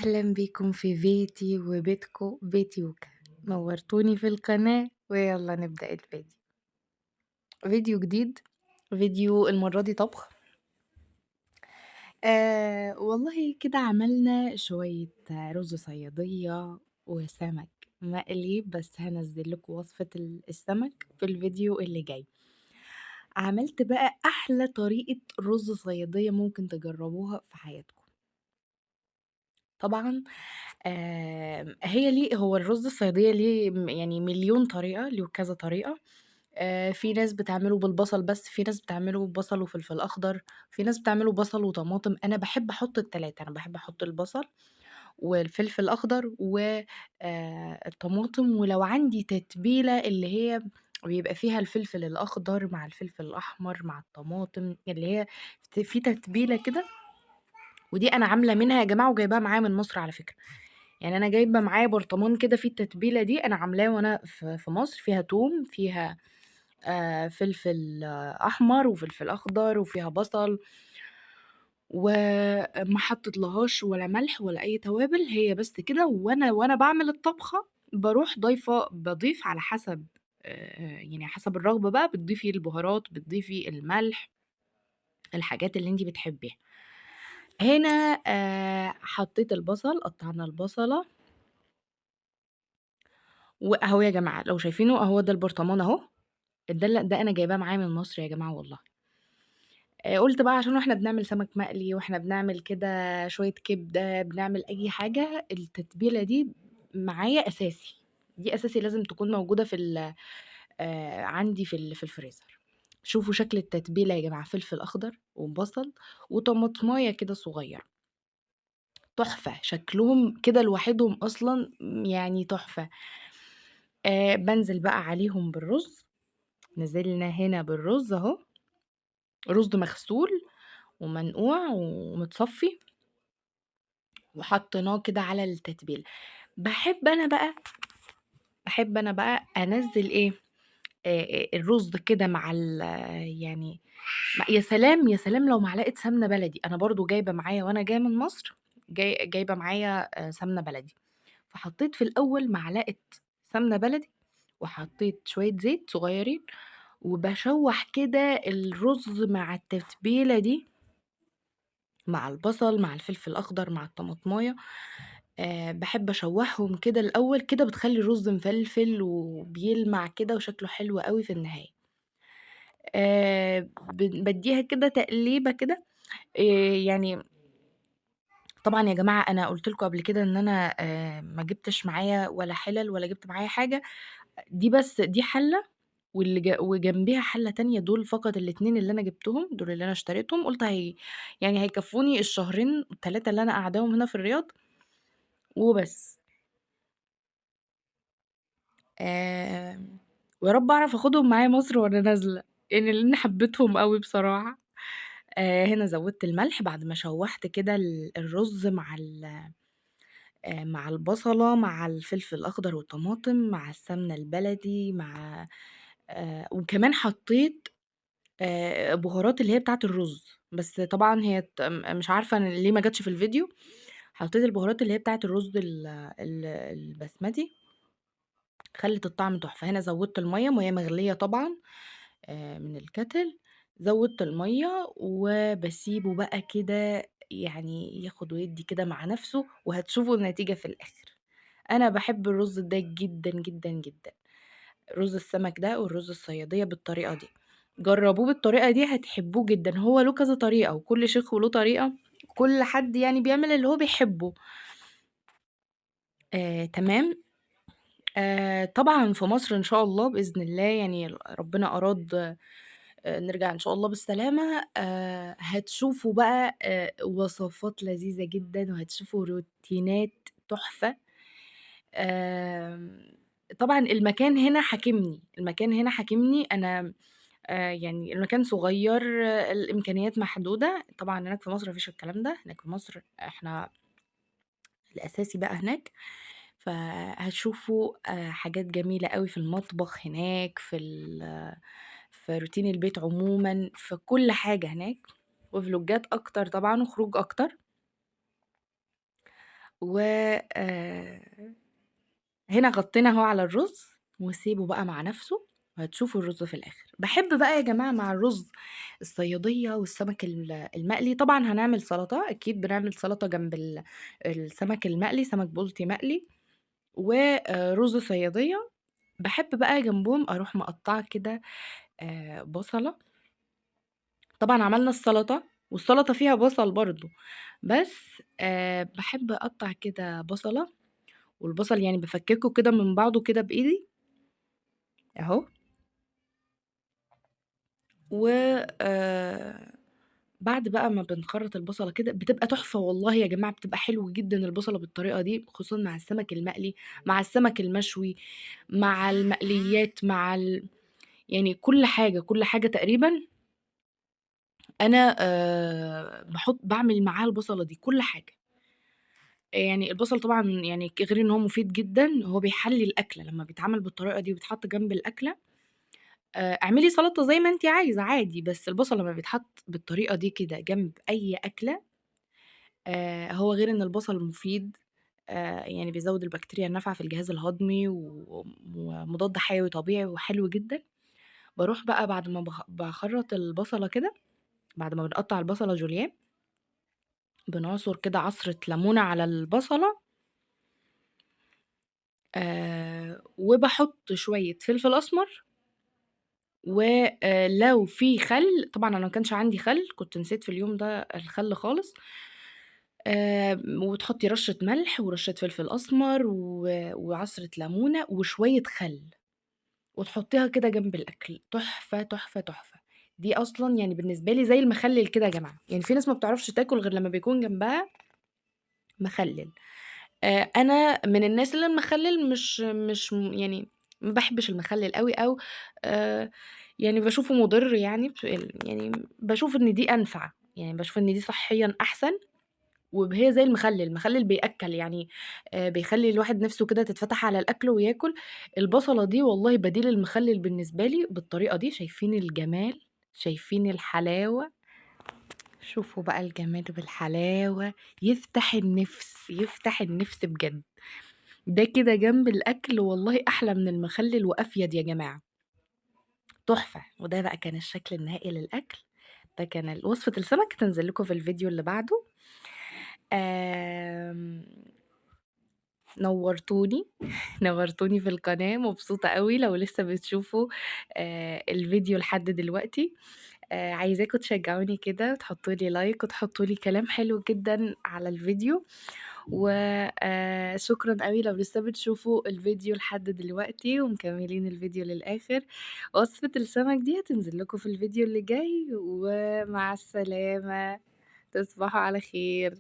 أهلا بيكم في بيتي وبيتكو بيتي وكا. نورتوني في القناة ويلا نبدأ الفيديو. فيديو جديد، فيديو المرة دي طبخ. والله كده عملنا شوية رز صيادية وسمك مقلي، بس هنزل لكم وصفة السمك في الفيديو اللي جاي. عملت بقى أحلى طريقة رز صيادية ممكن تجربوها في حياتكم. طبعا هي هو الرز الصيادية ليه يعني مليون طريقة، ليه كذا طريقة. في ناس بتعمله بالبصل بس، في ناس بتعمله ببصل وفلفل أخضر، في ناس بتعمله بصل وطماطم. أنا باحب أحط ال3، أنا باحب أحط البصل والفلفل الأخضر الطماطم، ولو عندي تتبيلة اللي هي بيبقى فيها الفلفل الأخضر مع الفلفل الأحمر مع الطماطم، اللي هي في تتبيلة كده، ودي أنا عاملة منها يا جماعة وجايباها معايا من مصر على فكرة. يعني أنا جايبة معايا برطمان كده فيه التتبيلة دي، أنا عاملاه وأنا في مصر، فيها توم، فيها فلفل أحمر وفلفل أخضر وفيها بصل، وما حطيتلهاش ولا ملح ولا أي توابل، هي بس كده. وأنا باعمل الطبخة باروح باضيف على حسب يعني حسب الرغبة بقى، بتضيفي البهارات، بتضيفي الملح، الحاجات اللي أنتِ بتحبيها. هنا حطيت البصل، قطّعنا البصلة، وأهو يا جماعة لو شايفينه أهو ده البرطمان أهو، ده أنا جايباه معايا من مصر يا جماعة والله. قُلت بقى عشان وإحنا بنعمل سمك مقلي، وإحنا بنعمل كده شوية كبدة، بنعمل أي حاجة، التتبيلة دي معايا أساسي، دي أساسي لازم تكون موجودة في ال عندي في الفريزر. شوفوا شكل التتبيلة يا جماعة، فلفل أخضر وبصل وطماطماية كده صغيّرة، تحفة، شكلهم كده لوحدهم أصلًا يعني تحفة. بانزل بقى عليهم بالرز، نزلنا هنا بالرز أهو، رز مغسول ومنقوع ومتصفّي، وحطيناه كده على التتبيلة. باحب أنا بقى أنزّل إيه، الرز كده مع يعني يا سلام، يا سلام لو معلقة سمنة بلدي، أنا برضه جايبة معايا وأنا جاية من مصر، جايبة معايا سمنة بلدي، فحطيت في الأول معلقة سمنة بلدي، وحطيت شوية زيت صغيّرين، وباشوّح كده الرز مع التتبيلة دي، مع البصل، مع الفلفل الأخضر، مع الطماطماية. باحب أشوّحهم كده الأول، كده بتخلّي الرز مفلفل وبيلمع كده وشكله حلو أوي في النهاية. بادّيها كده تقليبة كده. يعني طبعًا يا جماعة أنا قُلت لكم قبل كده إن أنا ما جِبتش معايا ولا حِلَل ولا جِبت معايا حاجة، دي حلة وجنبيها حلة تانية، دول فقط الاتنين اللي أنا جِبتهم، دول اللي أنا اشتريتهم، قُلت يعني هيكفّوني الشهرين ال3 اللي أنا قاعداهم هنا في الرياض وبس. آمم، ويا رب أعرف آخُدهم معايا مصر وأنا نازلة، يعني لإني حبيتهم أوي بصراحة. هنا زوّدت الملح بعد ما شوّحت كده الرز مع البصلة، مع الفلفل الأخضر والطماطم، مع السمنة البلدي، مع وكمان حطيت بهارات اللي هي بتاعة الرز، بس طبعًا هي مش عارفة أنا ليه ما جاتش في الفيديو. حطيت البهارات اللي هي بتاعة الرز البسمتي، خلِّت الطعم تحفة. هنا زوّدت المَيّة، مَيّة مغلية طبعًا من الكاتل، زوّدت المَيّة وباسيبه بقى كده يعني ياخد ويدّي كده مع نَفْسه، وهتشوفوا النتيجة في الآخر. أنا باحب الرز ده جدًا، جدًا، جدًا، رز السمك ده والرز الصيادية بالطريقة دي. جرّبوه بالطريقة دي هتحبوه جدًا، هو له كذا طريقة وكل شيخ وله طريقة، كل حد يعني بيعمل اللي هو بيحبه. تمام. طبعًا في مصر إن شاء الله بإذن الله يعني ربنا أراد نرجع إن شاء الله بالسلامة، هتشوفوا بقى وصفات لذيذة جدًا، وهتشوفوا روتينات تحفة. آمم، طبعًا المكان هنا حاكمني، المكان هنا حاكمني. أنا يعني المكان صغير، الإمكانيات محدودة، طبعًا هناك في مصر ما فيش الكلام ده، هناك في مصر إحنا الأساسي بقى هناك. فهتشوفوا حاجات جميلة أوي في المطبخ هناك، في روتين البيت عمومًا، في كل حاجة هناك، وفلوجات أكتر طبعًا وخروج أكتر. و هنا غطينا أهو على الرز، وسيبه بقى مع نفسه، وهتشوفوا الرز في الآخر. باحب بقى يا جماعة مع الرز الصيادية والسمك المقلي. طبعًا هنعمل سلطة، أكيد بنعمل سلطة جنب السمك المقلي، سمك بلطي مقلي ورز صيادية. باحب بقى جنبهم أروح مقطّعة كده بصلة. طبعًا عملنا السلطة، والسلطة فيها بصل برضه، بس باحب أقطّع كده بصلة، والبصل يعني بافكّكه كده من بعضه كده بإيدي أهو. و بعد بقى ما بنخرّط البصلة كده بتبقى تحفة والله يا جماعة، بتبقى حلو جدًا البصلة بالطريقة دي، خصوصًا مع السمك المقلي، مع السمك المشوي، مع المقليات، مع يعني كل حاجة، كل حاجة تقريبًا أنا باعمل معاه البصلة دي، كل حاجة. يعني البصل طبعًا يعني غير إن هو مفيد جدًا، هو بيحلّي الأكلة لمّا بيتعمل بالطريقة دي وبيتحط جنب الأكلة. اعملي سلطة زي ما أنتِ عايزة عادي، بس البصل لمّا بيتحط بالطريقة دي كده جنب أي أكلة، هو غير إن البصل مفيد، يعني بيزوّد البكتيريا النافعة في الجهاز الهضمي ومضاد حيوي طبيعي وحلو جدًا. باروح بقى بعد ما باخرّط البصلة كده، بعد ما بنقطّع البصلة جوليان، بنعصر كده عصرة ليمونة على البصلة، وباحط شوية فلفل أسمر، لو في خَل. طبعًا أنا ما كانش عندي خَل، كنت نسيت في اليوم ده الخَل خالص. وتحطّي رشة ملح ورشة فلفل أسمر وعصرة ليمونة وشوية خَل، وتحطّيها كده جنب الأكل، تحفة، تحفة، تحفة. دي أصلًا يعني بالنسبة لي زي المخلِّل كده يا جماعة، يعني في ناس ما بتعرفش تاكل غير لمّا بيكون جنبها مخلِّل. أنا من الناس اللي المخلِّل مش يعني ما باحبش المخلِّل أوي، أو يعني باشوفه مُضِر يعني يعني باشوف إن دي أنفع، يعني باشوف إن دي صحيًا أحسن. هي زي المخلِّل، المخلِّل بيأكّل، يعني بيخلّي الواحد نِفْسه كده تتفتح على الأكل وياكل. البصلة دي والله بديل المخلِّل بالنسبة لي بالطريقة دي. شايفين الجمال، شايفين الحلاوة، شوفوا بقى الجمال بالحلاوة، يفتح النِفس، يفتح النِفس بجد. ده كده جنب الأكل والله أحلى من المخلِّل وأفيد يا جماعة، تحفة. وده بقى كان الشكل النهائي للأكل، ده كان وصفة السمك هتنزل لكم في الفيديو اللي بعده. آمم نورتوني، نورتوني في القناة، مبسوطة أوي لو لسه بتشوفوا الفيديو لحد دلوقتي. عايزاكم تشجعوني كده وتحطوا لي لايك وتحطوا لي كلام حلو جدًا على الفيديو. شكرًا أوي لو لسه بتشوفوا الفيديو لحد دلوقتي ومكملين الفيديو للآخر. وصفة السمك دي هتنزل لكم في الفيديو اللي جاي، ومع السلامة، تصبحوا على خير.